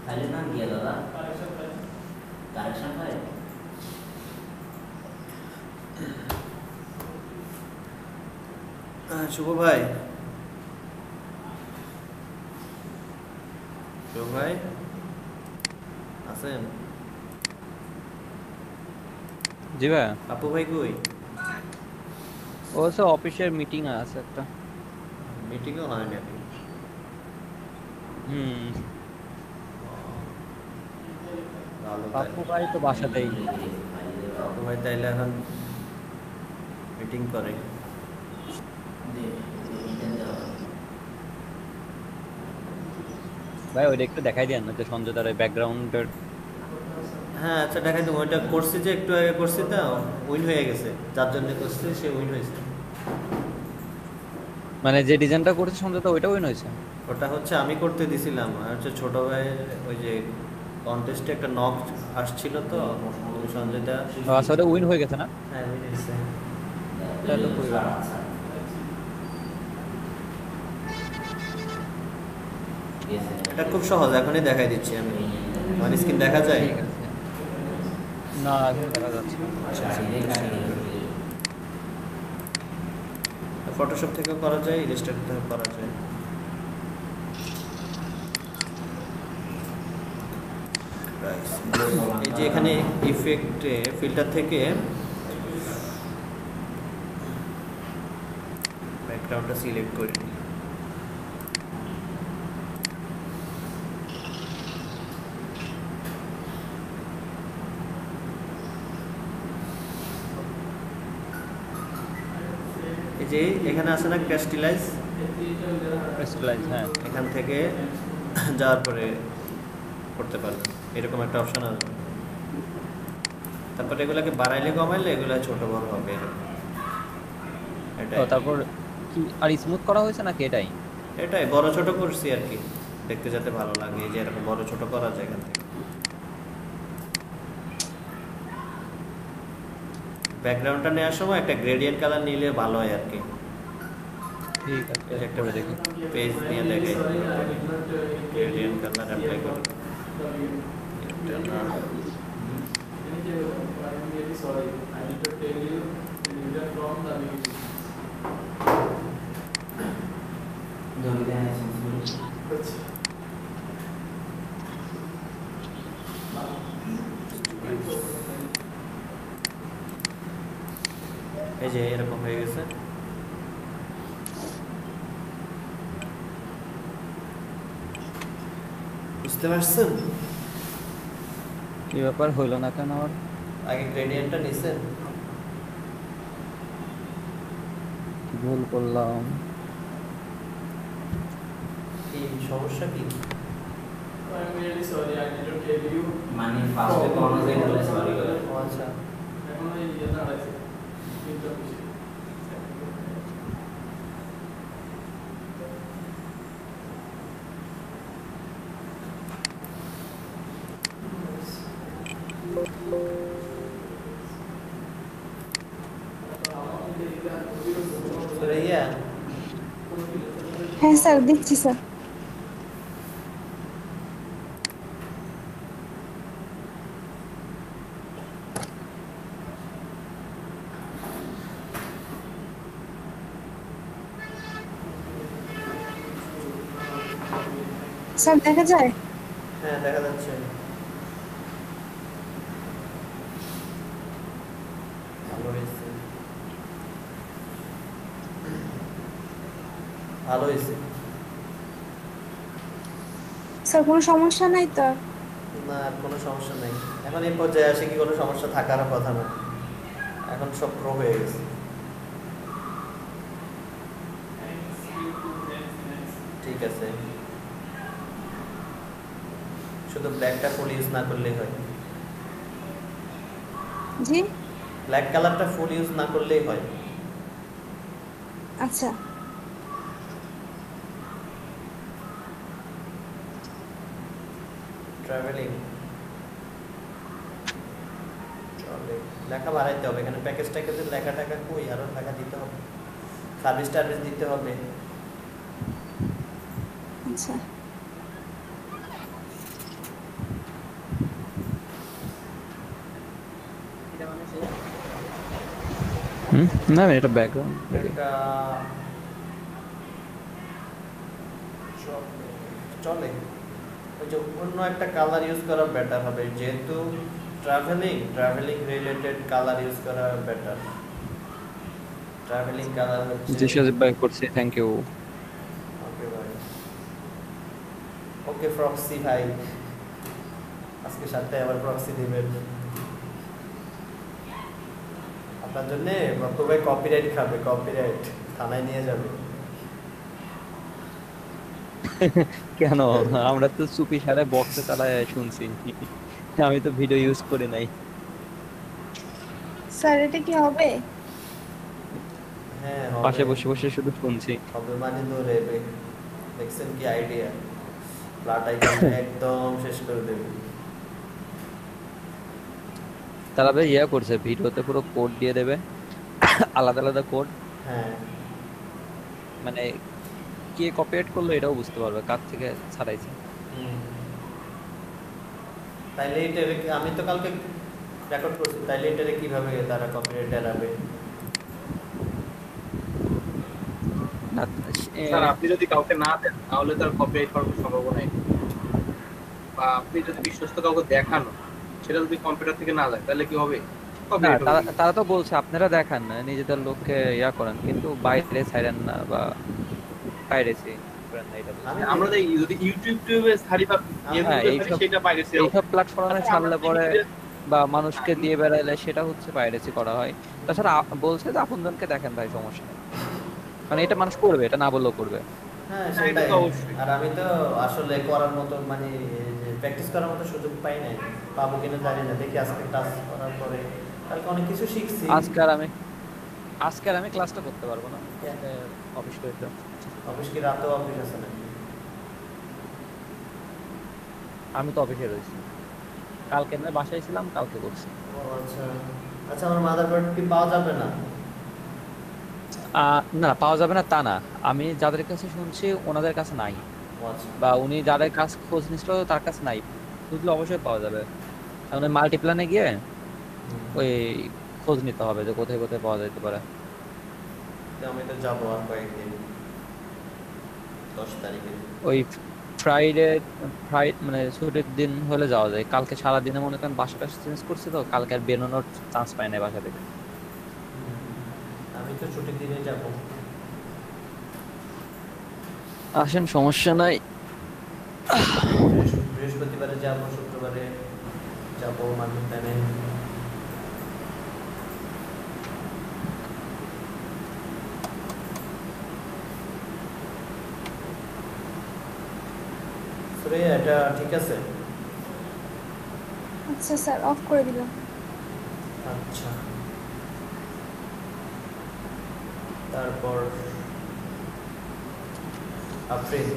ফাইলের নাম কি দাদা? Correction file. শুভ ভাই, শুভ ভাই আছেন? জি ভাই। আপু ভাই কই? ও স্যার অফিসের মিটিং আছে একটা। মিটিংও হয় নাকি? হুম। ভালো পাপ্পু তাইলে। ভাই তো বাসাতেই। আপু ভাই তাইলে এখন মিটিং করে। ভাই ওইটা একটু দেখাই দেন না যে সঞ্জয় তার ব্যাকগ্রাউন্ডের। হ্যাঁ আচ্ছা দেখাই দেবো। ওইটা করছি যে একটু আগে করছি, তো উইন হয়ে গেছে। যার জন্য করছি সে উইন হয়েছে। মানে যে ডিজাইনটা করেছে সঞ্জয় দা ওইটা উইন হয়েছে। ওটা হচ্ছে আমি করতে দিছিলাম, আর হচ্ছে ছোট ভাইয়ের ওই যে কন্টেস্টে একটা নক আসছিল, তো সঞ্জয় দা। আচ্ছা ওটা উইন হয়ে গেছে না? হ্যাঁ উইন হয়েছে। তাহলে তো কই ভালো। এটা খুব সহজ, এখনই দেখাই দিচ্ছি আমি। আমার স্ক্রিন দেখা যায়? ঠিক আছে। না এখন দেখা যাচ্ছে না। ফটোশপ থেকেও করা যায়, ইলাস্ট্রেটর থেকেও করা যায়। এই যে এখানে ইফেক্টে ফিল্টার থেকে ব্যাকগ্রাউন্ডটা সিলেক্ট করে নিই। এই যে এখানে আছে না ক্যাস্টিলাইজ, ক্রিস্টালাইজ, হ্যাঁ। এখান থেকে যাওয়ার পরে করতে পারবেন, এরকম একটা অপশন আসবে। তারপরে এগুলোকে বাড়াইলে কমাইলে এগুলো ছোট বড় হবে এরকম। ও তারপর কি আর স্মুথ করা হয়েছে নাকি এটাই? এটাই বড় ছোট করছি আর কি, দেখতে যাতে ভালো লাগে। এই যে এরকম বড় ছোট করা যায় এখান থেকে। ব্যাকগ্রাউন্ডটা নেওয়ার সময় একটা গ্রেডিয়েন্ট কালার নিলে ভালো হয় আর কি। ঠিক আছে একটা করে দেখি। পেজ নিয়ে দেখে গ্রেডিয়েন্ট কালার অ্যাপ্লাই করুন। এটা না এই যে এরকম হয়ে গেছে। বুঝতে পারছেন কি ব্যাপার হইলো না কেন আর? আগে গ্রেডিয়েন্টটা নিছেন? কি ভুল করলাম? কি সমস্যা কি? I'm really sorry, I didn't tell you. মানে ফার্স্টে কোন যে বলে সরি বলে। ও আচ্ছা। এখন এই ইয়েটা আছে কিন্তু সুরাইয়া হ্যাঁ স্যার দিচ্ছি স্যার। স্যার দেখা যায়? হ্যাঁ দেখা যাচ্ছে। ভালো হয়েছে, ভালো হয়েছে। স্যার কোনো সমস্যা নাই তো? না আর কোনো সমস্যা নেই। এখন এই পর্যায়ে আসে কি কোনো সমস্যা থাকার কথা না, এখন সব প্রো হয়ে গেছে। ঠিক আছে, শুধু ব্ল্যাকটা ফুল ইউজ না করলেই হয়। জি ব্ল্যাক কালারটা ফুল ইউজ না করলেই হয়। আচ্ছা। ট্রাভেলিং লেখা বাড়াইতে হবে এখানে। প্যাকেজ ট্যাকেজের লেখা টাকা কই, আরো লেখা দিতে হবে, সার্ভিস টার্ভিস দিতে হবে। আচ্ছা না এটা ব্যাকগ্রাউন্ড এটা চলে, ওই যে অন্য একটা কালার ইউজ করা বেটার হবে, যেহেতু ট্রাভেলিং রিলেটেড কালার ইউজ করা বেটার। ট্রাভেলিং কালার হচ্ছে জি সাজিব ভাই করছি, থ্যাংক ইউ। ওকে ভাই, ওকে প্রক্সি ভাই, আজকে সাথে আবার প্রক্সি দিবেন আপনার জন্য। ভাই কপিরাইট খাবে, কপিরাইট থানায় নিয়ে যাবে। কেন, আমরা তো চুপি সারে বক্সে চালায় শুনছি, আমি তো ভিডিও ইউজ করি নাই। স্যার এটা কি হবে? হ্যাঁ পাশে হবে, বসে বসে শুধু শুনছি। হবে মানে ধরে দেখছেন কি আইডিয়া, ফ্ল্যাট আইকন একদম শেষ করে দেবে। তারা ভাই ইয়া করছে, ভিডিওতে পুরো কোড দিয়ে দেবে, আলাদা আলাদা কোড, হ্যাঁ মানে কে কপিরাইট করলো এটাও বুঝতে পারবে কার থেকে ছাড়াইছে। তাইলে এটারে আমি তো কালকে রেকর্ড করছি, তাইলে এটারে কিভাবে তারা কপিরাইট এড়াবে? না স্যার আপনি যদি কাউকে না দেন তাহলে তার কপিরাইট করার কোনো সম্ভাবনা নেই, বা আপনি যদি বিশ্বস্ত কাউকে দেখানো সেটা যদি কম্পিউটার থেকে না যায় তাহলে কি হবে? না, তারা তো বলছে আপনারা দেখান না, নিজেদের লোককে ইয়া করেন, কিন্তু বাইরে ছাইরেন না বা পাইরেসি করেন না, এটা বলছে। আমরা যদি ইউটিউবে ছাড়ি বা এইসব সেটা পাইরেসি এইসব প্ল্যাটফর্মে ছাড়লে পরে বা মানুষকে দিয়ে বেড়াইলে সেটা হচ্ছে পাইরেসি করা হয়। তাছাড়া বলছে যে আপনজনকে দেখেন ভাই, সমস্যা নেই, মানে এটা মানুষ করবে, এটা না বললেও করবে। হ্যাঁ হ্যাঁ, এটা সেটাই। তো অবশ্যই। আর আমি তো আসলে করার মতো মানে প্র্যাকটিস করার মতো সুযোগ পাই নাই, পাবো কিনা জানি না, দেখি আজকে ক্লাস করার পরে কালকে অনেক কিছু শিখছি। আজকে আর আমি ক্লাসটা করতে পারবো না, অফিস করতে। অফিস কি রাতেও অফিস আছে নাকি? আমি তো অফিসে রয়েছি, কালকে আমি বাসায় ছিলাম, কালকে করছি। ও আচ্ছা আচ্ছা, আমার মাদারবোর্ড কি পাওয়া যাবে না? না, পাওয়া যাবে না তা না, আমি যাদের কাছে শুনছি ওনাদের কাছে নাই, ও আচ্ছা, বা উনি যাদের কাছ খোঁজ নিছিল তার কাছে নাই, খুঁজলে অবশ্যই পাওয়া যাবে। মানে মাল্টিপ্ল্যানে গিয়ে ওই খোঁজ নিতে হবে যে কোথায় কোথায় পাওয়া যেতে পারে। তো আমি তো যাবো আর কয়েকদিন, 10 তারিখে। ওই মানে ছুটির দিন হলে যাওয়া যায়। কালকে সারাদিনে মনে করেন বাসাটা চেঞ্জ করছি, তো কালকে আর বেরোনোর চান্স পাই না বাসা থেকে। আমি তো ছুটির দিনে যাবো। আসেন, সমস্যা নাই। বৃহস্পতিবারে যাবো, শুক্রবারে যাবো মাঝখানে। এটা ঠিক আছে? আচ্ছা স্যার, অফ করে দিলাম। আচ্ছা, তারপর আফরিন,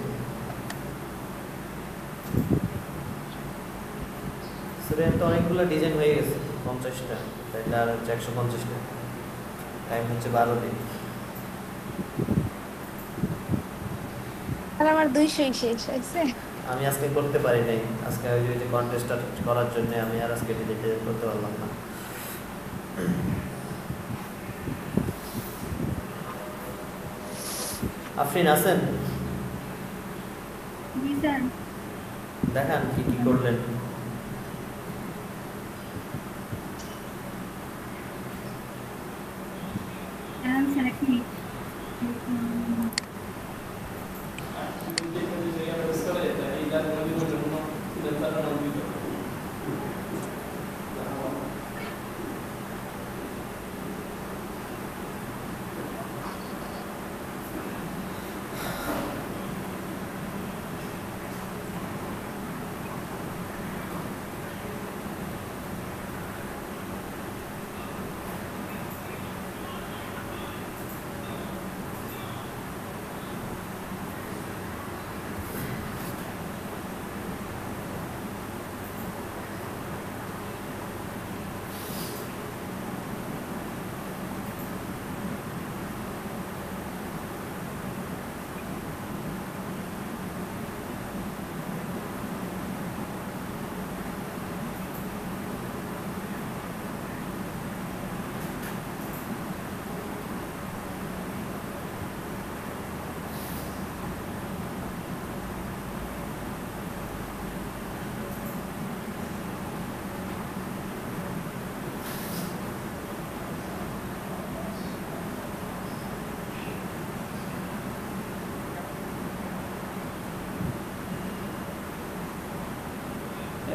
সুরেন তো অনেকগুলো ডিজাইন হয়ে গেছে, 50টা, তাইলে আর হচ্ছে 150টা, টাইম হচ্ছে 12 দিন। আর আমার 200 শেষ হয়েছে। আমি আজকে করতে পারি নাই, আজকে ওই যে কন্টেস্টটা করার জন্য আমি আর আজকে ডিজাইন করতে পারলাম না। আফরিন আছেন? জি স্যার। দেখান কি কি করলেন। স্যার কি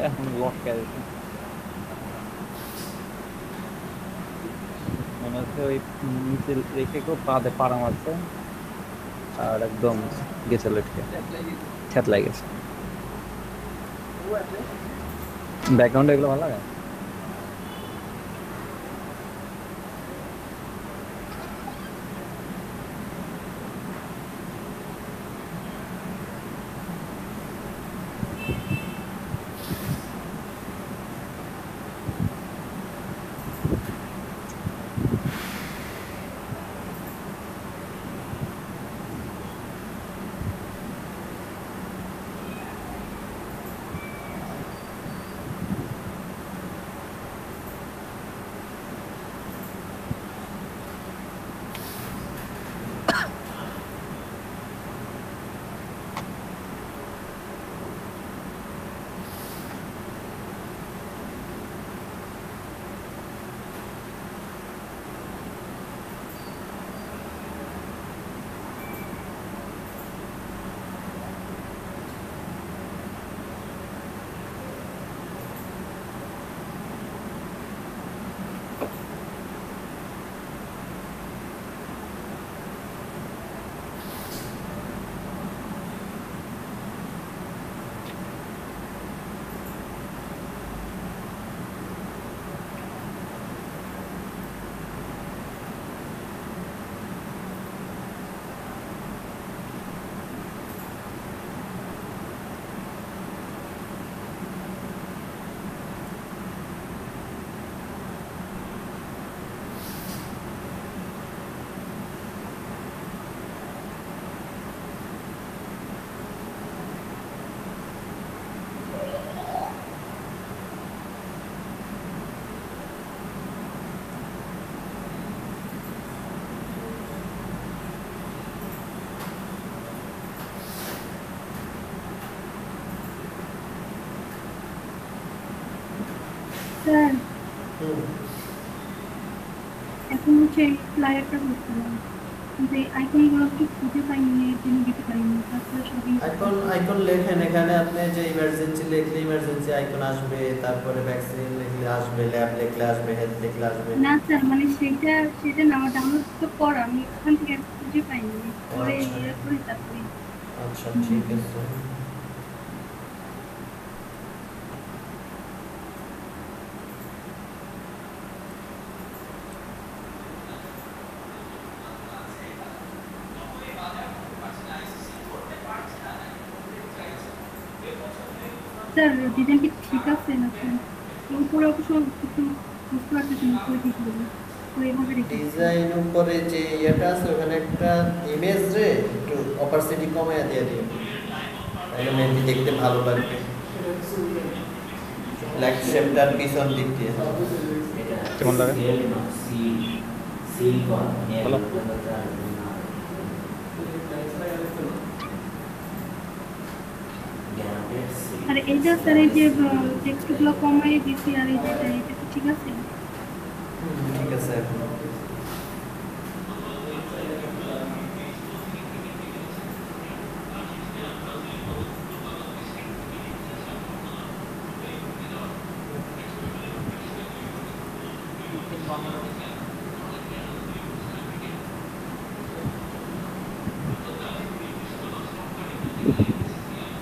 এখন লক কে মনে হচ্ছে ওই নিচে রেখে কেউ পাদে পাড়া মারছে আর একদম গেছে লটকে খ্যাত লাগেছে ব্যাকগ্রাউন্ড এগুলো ভালো লাগে স্যার এখন হচ্ছে ফ্লায়ারটা করছিলাম কিন্তু আইকনগুলো কি খুঁজে পাইনি এর জন্য দিতে পারিনি তারপরে সবই আইকন লেখেন এখানে আপনি যে ইমার্জেন্সি লিখলে ইমার্জেন্সি আইকন আসবে তারপরে ভ্যাকসিন লিখলে আসবে ল্যাব লিখলে আসবে হেলথ লিখলে আসবে না স্যার মানে সেটা না ডাউনলোড তো করা আমি ওখান থেকে খুঁজে পাইনি পরে আচ্ছা। ইয়ে করে তারপরে আচ্ছা ঠিক আছে স্যার ডিজাইন কি ঠিক আছে না স্যার উপরে অবশ্য একটু বুঝতে পারতেছি না করে ঠিক হবে তো এইভাবে রেখে ডিজাইন উপরে যে এটা আছে ওখানে একটা ইমেজ রে একটু অপারসিটি কমায় দিয়ে দিই তাহলে মেবি দেখতে ভালো লাগবে ব্ল্যাক শেপটার পিছন দিক দিয়ে কেমন লাগে? ভালো। আর এইটা স্যার এই যে টেক্সটগুলো কমাই দিছি আর এই যেটা এটা কি ঠিক আছে ঠিক আছে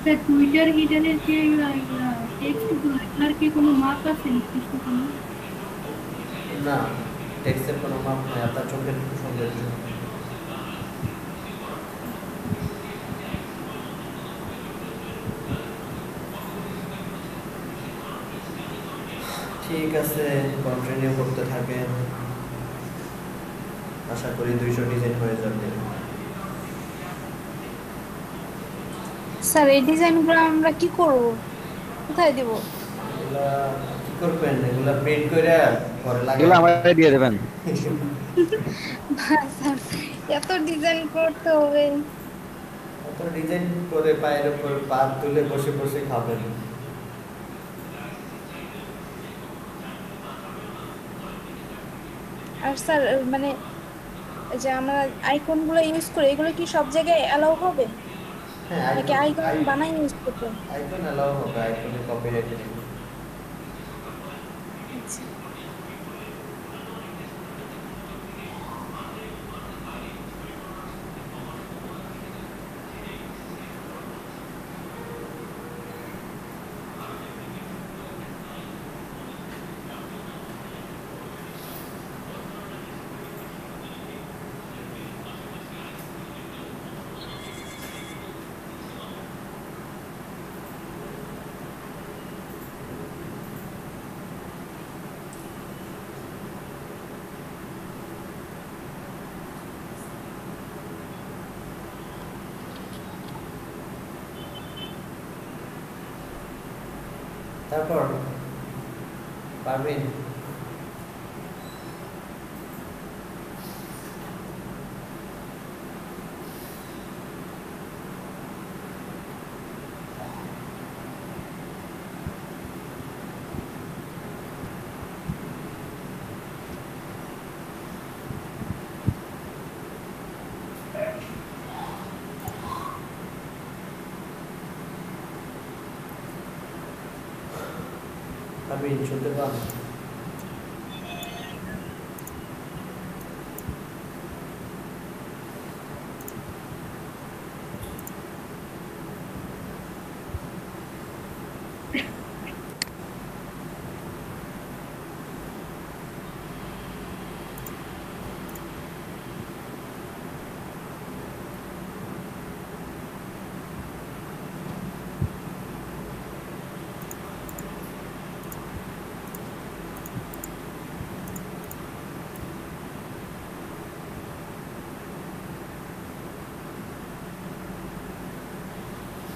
স্যার টুইটার হিডেনের যে টেক্সটগুলো এগুলোর কি কোনো মার্ক আছে নির্দিষ্ট কোনো না টেক্সটের কোনো মাপ নেই আপনার চোখের সৌন্দর্য ঠিক আছে কন্টিনিউ করতে থাকেন আশা করি 200 ডিজাইন হয়ে যাবে স্যার এই ডিজাইনগুলো আমরা কি করব কোথায় দেব এগুলা কি করবেন এগুলা প্রিন্ট করে ঘরে এগুলো লাগাবেন আমাকে দিয়ে দেবেন স্যার এত ডিজাইন করতে হবে অত ডিজাইন করে পায়ের উপর পা তুলে বসে বসে খাবেন আর স্যার মানে যে আমরা আইকনগুলো ইউজ করি এগুলো কি সব জায়গায় অ্যালাউ হবে হ্যাঁ নাকি আইকন বানাই ইউজ করতে হবে? আইকন অ্যালাউ হবে, আইকনে কপিরাইট নেই। আচ্ছা। তারপর পারভিন, পারভিন শুনতে পান?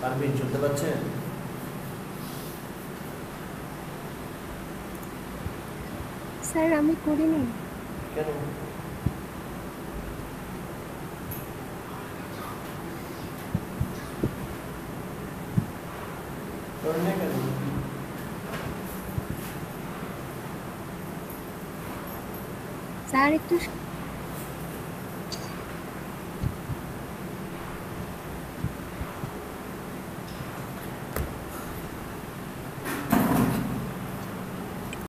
পারভিন শুনতে পাচ্ছেন? স্যার আমি করিনি। কেন? করেন না কেন? স্যার একটু